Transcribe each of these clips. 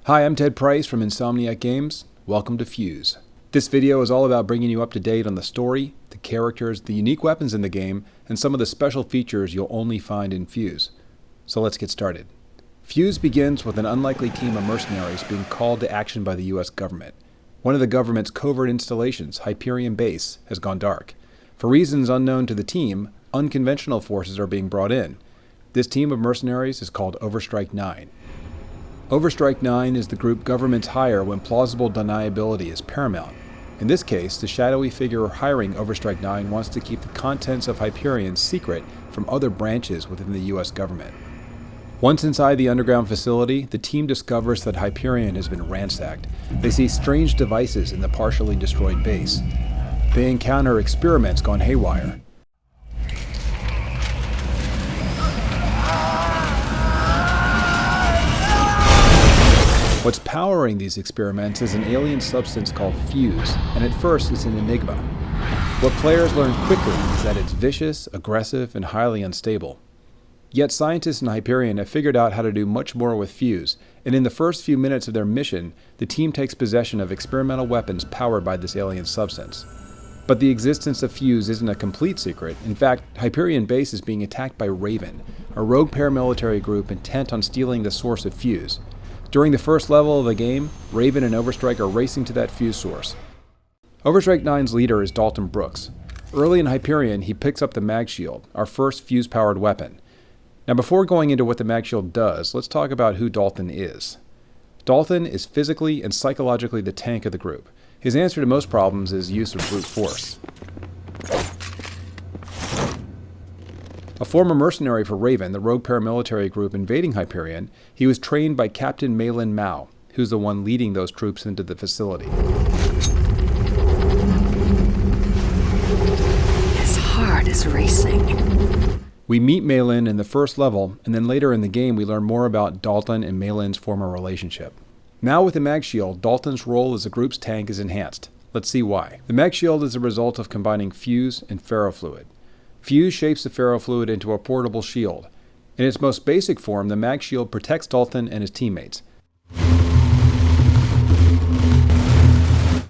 Hi, I'm Ted Price from Insomniac Games. Welcome to Fuse. This video is all about bringing you up to date on the story, the characters, the unique weapons in the game, and some of the special features you'll only find in Fuse. So let's get started. Fuse begins with an unlikely team of mercenaries being called to action by the US government. One of the government's covert installations, Hyperion Base, has gone dark. For reasons unknown to the team, unconventional forces are being brought in. This team of mercenaries is called Overstrike 9. Overstrike 9 is the group governments hire when plausible deniability is paramount. In this case, the shadowy figure hiring Overstrike 9 wants to keep the contents of Hyperion secret from other branches within the US government. Once inside the underground facility, the team discovers that Hyperion has been ransacked. They see strange devices in the partially destroyed base. They encounter experiments gone haywire. What's powering these experiments is an alien substance called Fuse, and at first it's an enigma. What players learn quickly is that it's vicious, aggressive, and highly unstable. Yet scientists in Hyperion have figured out how to do much more with Fuse, and in the first few minutes of their mission, the team takes possession of experimental weapons powered by this alien substance. But the existence of Fuse isn't a complete secret. In fact, Hyperion Base is being attacked by Raven, a rogue paramilitary group intent on stealing the source of Fuse. During the first level of the game, Raven and Overstrike are racing to that Fuse source. Overstrike 9's leader is Dalton Brooks. Early in Hyperion, he picks up the mag shield, our first Fuse-powered weapon. Now before going into what the mag shield does, let's talk about who Dalton is. Dalton is physically and psychologically the tank of the group. His answer to most problems is use of brute force. A former mercenary for Raven, the rogue paramilitary group invading Hyperion, he was trained by Captain Malin Mao, who's the one leading those troops into the facility. His heart is racing. We meet Malin in the first level, and then later in the game we learn more about Dalton and Malin's former relationship. Now with the mag shield, Dalton's role as the group's tank is enhanced. Let's see why. The mag shield is a result of combining Fuse and ferrofluid. Fuse shapes the ferrofluid into a portable shield. In its most basic form, the mag shield protects Dalton and his teammates.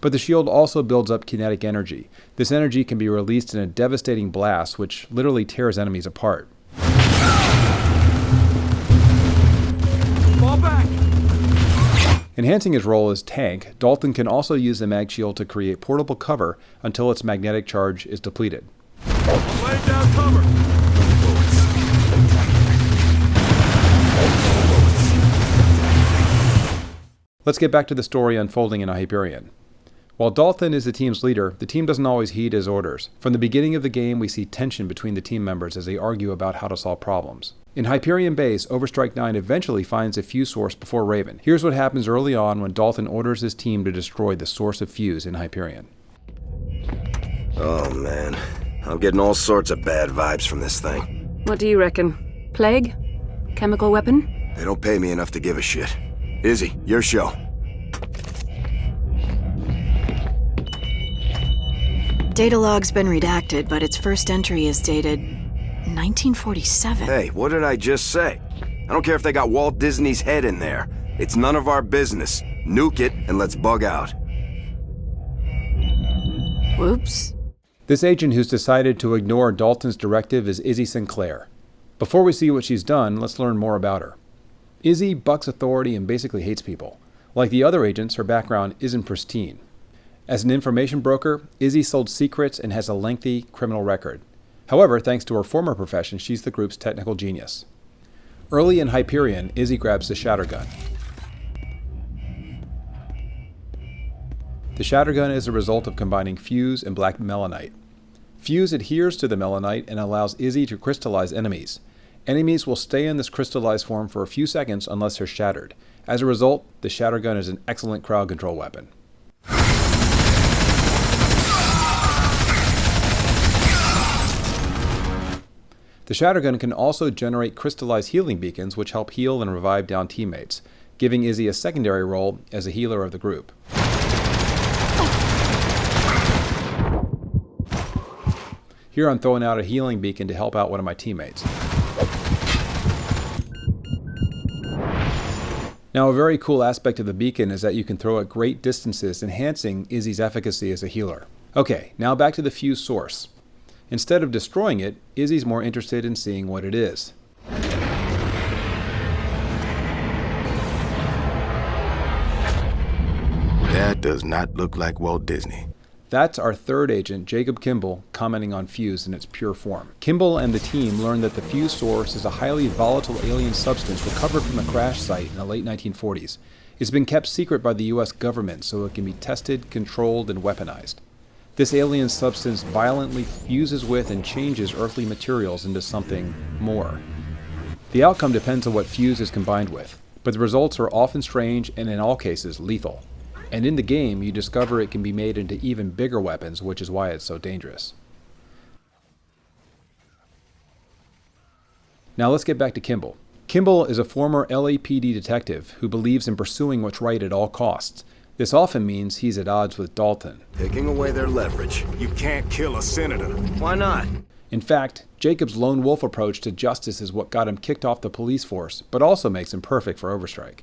But the shield also builds up kinetic energy. This energy can be released in a devastating blast which literally tears enemies apart. Fall back! Enhancing his role as tank, Dalton can also use the mag shield to create portable cover until its magnetic charge is depleted. Lay down cover! Let's get back to the story unfolding in Hyperion. While Dalton is the team's leader, the team doesn't always heed his orders. From the beginning of the game, we see tension between the team members as they argue about how to solve problems. In Hyperion Base, Overstrike 9 eventually finds a Fuse source before Raven. Here's what happens early on when Dalton orders his team to destroy the source of Fuse in Hyperion. Oh man, I'm getting all sorts of bad vibes from this thing. What do you reckon? Plague? Chemical weapon? They don't pay me enough to give a shit. Izzy, your show. Data log's been redacted, but its first entry is dated 1947. Hey, what did I just say? I don't care if they got Walt Disney's head in there. It's none of our business. Nuke it and let's bug out. Whoops. This agent who's decided to ignore Dalton's directive is Izzy Sinclair. Before we see what she's done, let's learn more about her. Izzy bucks authority and basically hates people. Like the other agents, her background isn't pristine. As an information broker, Izzy sold secrets and has a lengthy criminal record. However, thanks to her former profession, she's the group's technical genius. Early in Hyperion, Izzy grabs the Shattergun. The Shattergun is a result of combining Fuse and black melanite. Fuse adheres to the melanite and allows Izzy to crystallize enemies. Enemies will stay in this crystallized form for a few seconds unless they're shattered. As a result, the Shattergun is an excellent crowd control weapon. The Shattergun can also generate crystallized healing beacons which help heal and revive downed teammates, giving Izzy a secondary role as a healer of the group. Here I'm throwing out a healing beacon to help out one of my teammates. Now, a very cool aspect of the beacon is that you can throw at great distances, enhancing Izzy's efficacy as a healer. Okay, now back to the fuse source. Instead of destroying it, Izzy's more interested in seeing what it is. That does not look like Walt Disney. That's our third agent, Jacob Kimball, commenting on Fuse in its pure form. Kimball and the team learned that the Fuse source is a highly volatile alien substance recovered from a crash site in the late 1940s. It's been kept secret by the US government so it can be tested, controlled, and weaponized. This alien substance violently fuses with and changes earthly materials into something more. The outcome depends on what Fuse is combined with, but the results are often strange and in all cases lethal. And in the game, you discover it can be made into even bigger weapons, which is why it's so dangerous. Now let's get back to Kimball. Kimball is a former LAPD detective who believes in pursuing what's right at all costs. This often means he's at odds with Dalton. Taking away their leverage. You can't kill a senator. Why not? In fact, Jacob's lone wolf approach to justice is what got him kicked off the police force, but also makes him perfect for Overstrike.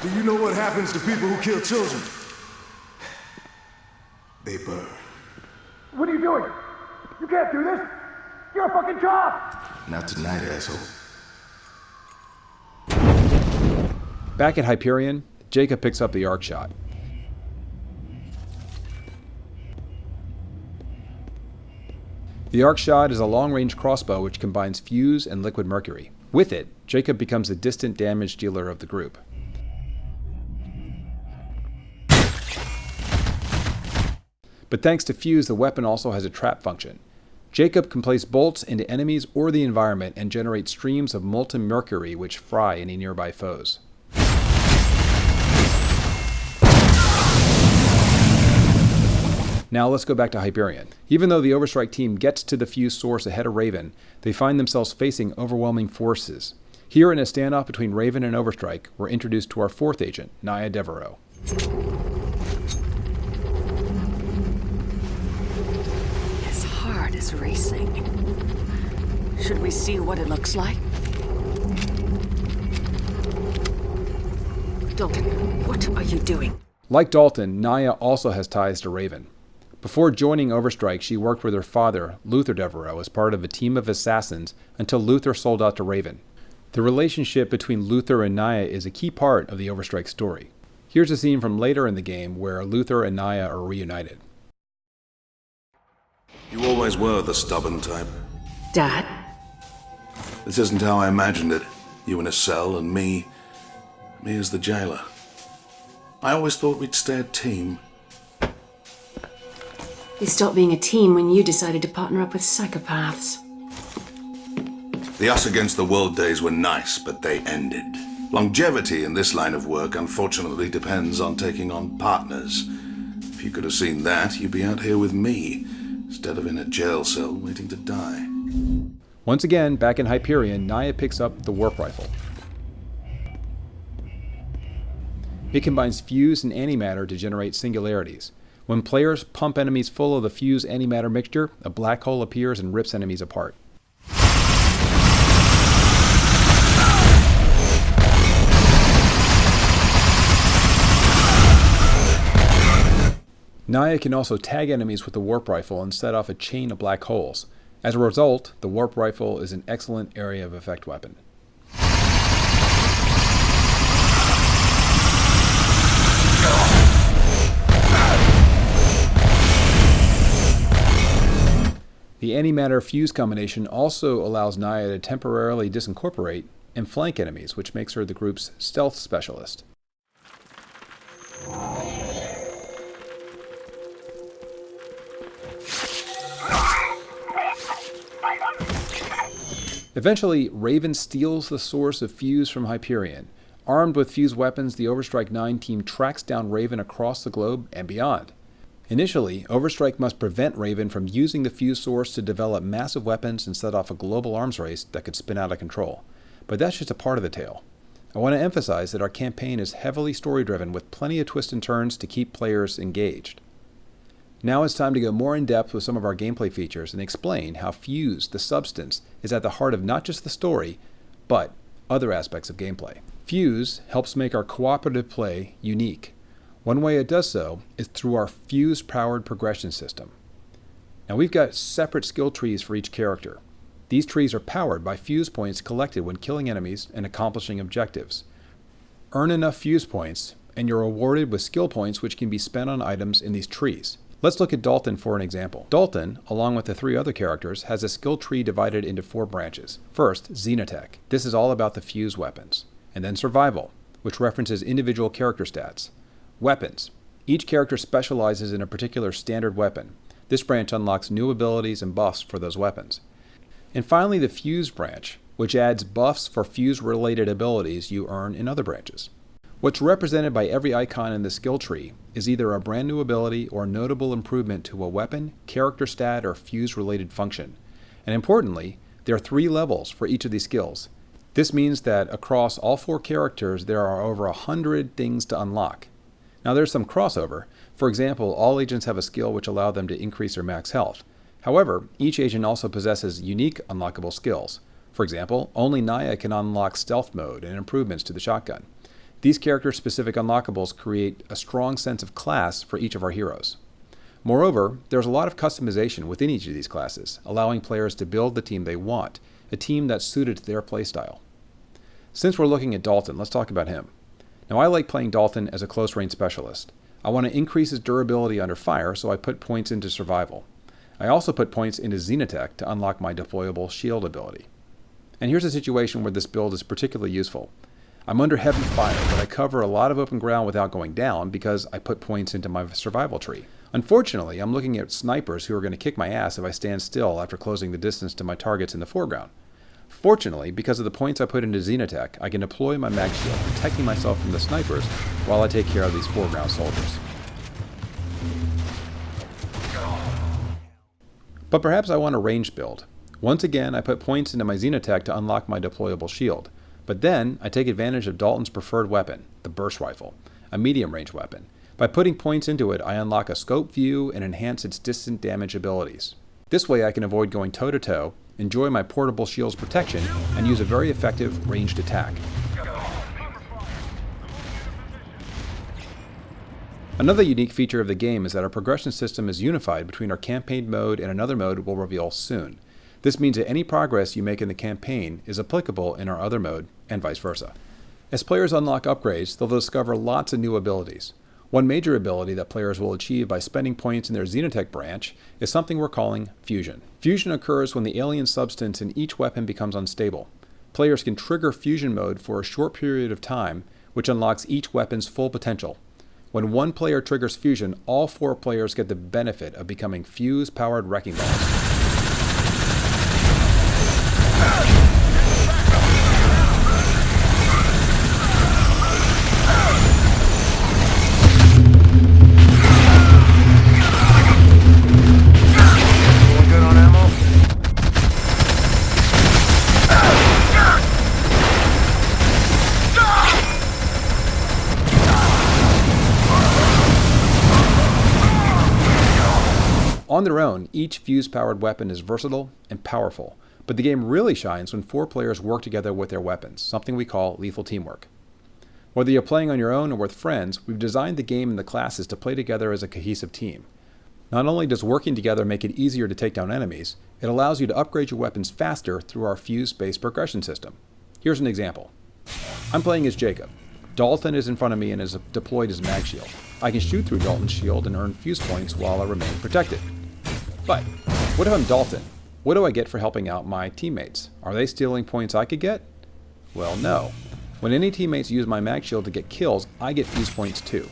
Do you know what happens to people who kill children? They burn. What are you doing? You can't do this! You're a fucking cop! Not tonight, asshole. Back at Hyperion, Jacob picks up the arc shot. The arc shot is a long-range crossbow which combines fuse and liquid mercury. With it, Jacob becomes the distant damage dealer of the group. But thanks to fuse, the weapon also has a trap function. Jacob can place bolts into enemies or the environment and generate streams of molten mercury which fry any nearby foes. Now let's go back to Hyperion. Even though the Overstrike team gets to the fuse source ahead of Raven, they find themselves facing overwhelming forces. Here in a standoff between Raven and Overstrike, we're introduced to our fourth agent, Naya Devereaux. His heart is racing. Should we see what it looks like? Dalton, what are you doing? Like Dalton, Naya also has ties to Raven. Before joining Overstrike, she worked with her father, Luther Devereaux, as part of a team of assassins until Luther sold out to Raven. The relationship between Luther and Naya is a key part of the Overstrike story. Here's a scene from later in the game where Luther and Naya are reunited. You always were the stubborn type. Dad? This isn't how I imagined it. You in a cell and me as the jailer. I always thought we'd stay a team. You stopped being a team when you decided to partner up with psychopaths. The us against the world days were nice, but they ended. Longevity in this line of work unfortunately depends on taking on partners. If you could have seen that, you'd be out here with me, instead of in a jail cell waiting to die. Once again, back in Hyperion, Naya picks up the warp rifle. It combines fuse and antimatter to generate singularities. When players pump enemies full of the fuse antimatter mixture, a black hole appears and rips enemies apart. Naya can also tag enemies with the warp rifle and set off a chain of black holes. As a result, the warp rifle is an excellent area of effect weapon. The antimatter fuse combination also allows Naya to temporarily disincorporate and flank enemies, which makes her the group's stealth specialist. Eventually, Raven steals the source of fuse from Hyperion. Armed with fuse weapons, the Overstrike 9 team tracks down Raven across the globe and beyond. Initially, Overstrike must prevent Raven from using the fuse source to develop massive weapons and set off a global arms race that could spin out of control. But that's just a part of the tale. I want to emphasize that our campaign is heavily story-driven with plenty of twists and turns to keep players engaged. Now it's time to go more in depth with some of our gameplay features and explain how fuse, the substance, is at the heart of not just the story, but other aspects of gameplay. Fuse helps make our cooperative play unique. One way it does so is through our Fuse-powered progression system. Now we've got separate skill trees for each character. These trees are powered by Fuse points collected when killing enemies and accomplishing objectives. Earn enough Fuse points, and you're rewarded with skill points which can be spent on items in these trees. Let's look at Dalton for an example. Dalton, along with the 3 other characters, has a skill tree divided into 4 branches. First, Xenotech. This is all about the Fuse weapons. And then Survival, which references individual character stats. Weapons. Each character specializes in a particular standard weapon. This branch unlocks new abilities and buffs for those weapons. And finally, the Fuse branch, which adds buffs for Fuse-related abilities you earn in other branches. What's represented by every icon in the skill tree is either a brand new ability or notable improvement to a weapon, character stat, or Fuse-related function. And importantly, there are 3 levels for each of these skills. This means that across all 4 characters, there are over 100 things to unlock. Now there's some crossover. For example, all agents have a skill which allow them to increase their max health. However, each agent also possesses unique unlockable skills. For example, only Naya can unlock stealth mode and improvements to the shotgun. These character-specific unlockables create a strong sense of class for each of our heroes. Moreover, there's a lot of customization within each of these classes, allowing players to build the team they want, a team that's suited to their playstyle. Since we're looking at Dalton, let's talk about him. Now I like playing Dalton as a close-range specialist. I want to increase his durability under fire, so I put points into survival. I also put points into Xenotech to unlock my deployable shield ability. And here's a situation where this build is particularly useful. I'm under heavy fire, but I cover a lot of open ground without going down because I put points into my survival tree. Unfortunately, I'm looking at snipers who are going to kick my ass if I stand still after closing the distance to my targets in the foreground. Fortunately, because of the points I put into Xenotech, I can deploy my mag shield, protecting myself from the snipers while I take care of these foreground soldiers. But perhaps I want a ranged build. Once again, I put points into my Xenotech to unlock my deployable shield. But then, I take advantage of Dalton's preferred weapon, the burst rifle, a medium-range weapon. By putting points into it, I unlock a scope view and enhance its distant damage abilities. This way I can avoid going toe-to-toe, enjoy my portable shield's protection, and use a very effective ranged attack. Another unique feature of the game is that our progression system is unified between our campaign mode and another mode we'll reveal soon. This means that any progress you make in the campaign is applicable in our other mode, and vice versa. As players unlock upgrades, they'll discover lots of new abilities. One major ability that players will achieve by spending points in their Xenotech branch is something we're calling fusion. Fusion occurs when the alien substance in each weapon becomes unstable. Players can trigger fusion mode for a short period of time, which unlocks each weapon's full potential. When one player triggers fusion, all 4 players get the benefit of becoming Fuse-powered wrecking balls. On their own, each Fuse-powered weapon is versatile and powerful, but the game really shines when 4 players work together with their weapons, something we call lethal teamwork. Whether you're playing on your own or with friends, we've designed the game and the classes to play together as a cohesive team. Not only does working together make it easier to take down enemies, it allows you to upgrade your weapons faster through our Fuse-based progression system. Here's an example. I'm playing as Jacob. Dalton is in front of me and is deployed his mag shield. I can shoot through Dalton's shield and earn Fuse points while I remain protected. But what if I'm Dalton? What do I get for helping out my teammates? Are they stealing points I could get? Well, no. When any teammates use my mag shield to get kills, I get Fuse points too.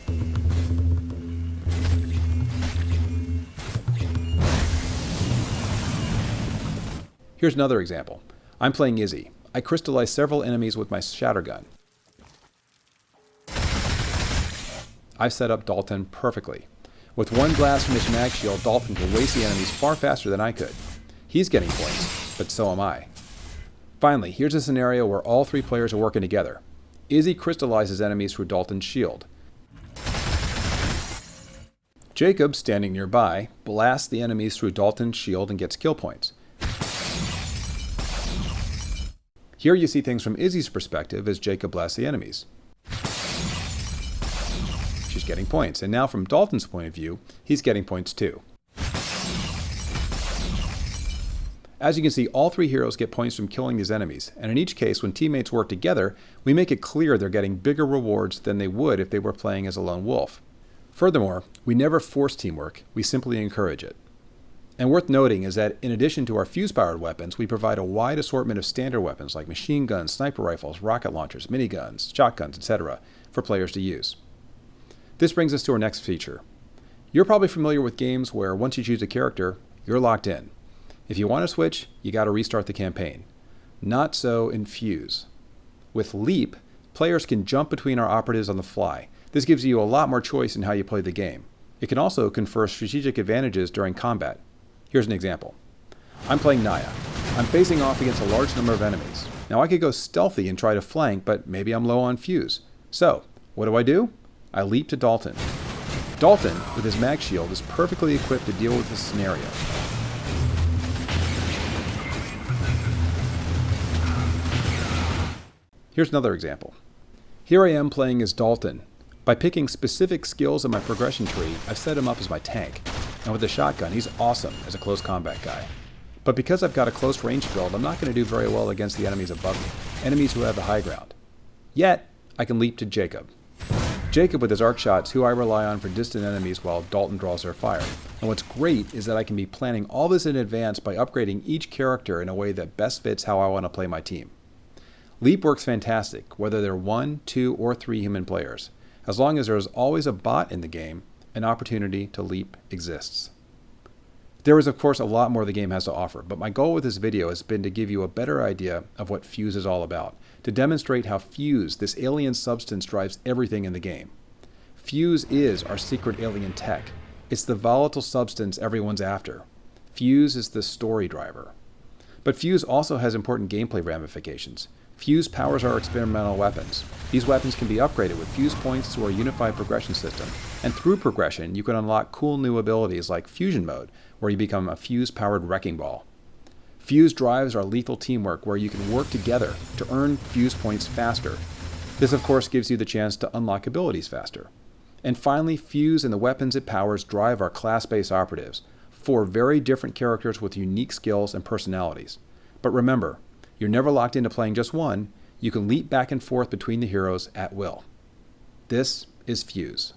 Here's another example. I'm playing Izzy. I crystallize several enemies with my shattergun. I've set up Dalton perfectly. With one blast from his mag shield, Dalton can waste the enemies far faster than I could. He's getting points, but so am I. Finally, here's a scenario where all 3 players are working together. Izzy crystallizes enemies through Dalton's shield. Jacob, standing nearby, blasts the enemies through Dalton's shield and gets kill points. Here you see things from Izzy's perspective as Jacob blasts the enemies. She's getting points, and now from Dalton's point of view, he's getting points too. As you can see, all three heroes get points from killing these enemies, and in each case, when teammates work together, we make it clear they're getting bigger rewards than they would if they were playing as a lone wolf. Furthermore, we never force teamwork, we simply encourage it. And worth noting is that in addition to our fuse-powered weapons, we provide a wide assortment of standard weapons like machine guns, sniper rifles, rocket launchers, miniguns, shotguns, etc. for players to use. This brings us to our next feature. You're probably familiar with games where once you choose a character, you're locked in. If you want to switch, you got to restart the campaign. Not so in Fuse. With Leap, players can jump between our operatives on the fly. This gives you a lot more choice in how you play the game. It can also confer strategic advantages during combat. Here's an example. I'm playing Naya. I'm facing off against a large number of enemies. Now I could go stealthy and try to flank, but maybe I'm low on Fuse. So, what do? I leap to Dalton. Dalton, with his mag shield, is perfectly equipped to deal with this scenario. Here's another example. Here I am playing as Dalton. By picking specific skills in my progression tree, I've set him up as my tank. And with the shotgun, he's awesome as a close combat guy. But because I've got a close range build, I'm not going to do very well against the enemies above me, enemies who have the high ground. Yet, I can leap to Jacob. Jacob with his arc shots, who I rely on for distant enemies while Dalton draws their fire. And what's great is that I can be planning all this in advance by upgrading each character in a way that best fits how I want to play my team. Leap works fantastic, whether they're 1, 2, or 3 human players. As long as there is always a bot in the game, an opportunity to leap exists. There is, of course, a lot more the game has to offer, but my goal with this video has been to give you a better idea of what Fuse is all about, to demonstrate how Fuse, this alien substance, drives everything in the game. Fuse is our secret alien tech. It's the volatile substance everyone's after. Fuse is the story driver. But Fuse also has important gameplay ramifications. Fuse powers our experimental weapons. These weapons can be upgraded with Fuse points through our unified progression system, and through progression you can unlock cool new abilities like Fusion Mode, where you become a Fuse-powered wrecking ball. Fuse drives our lethal teamwork, where you can work together to earn Fuse points faster. This of course gives you the chance to unlock abilities faster. And finally, Fuse and the weapons it powers drive our class-based operatives, 4 very different characters with unique skills and personalities. But remember, you're never locked into playing just one. You can leap back and forth between the heroes at will. This is Fuse.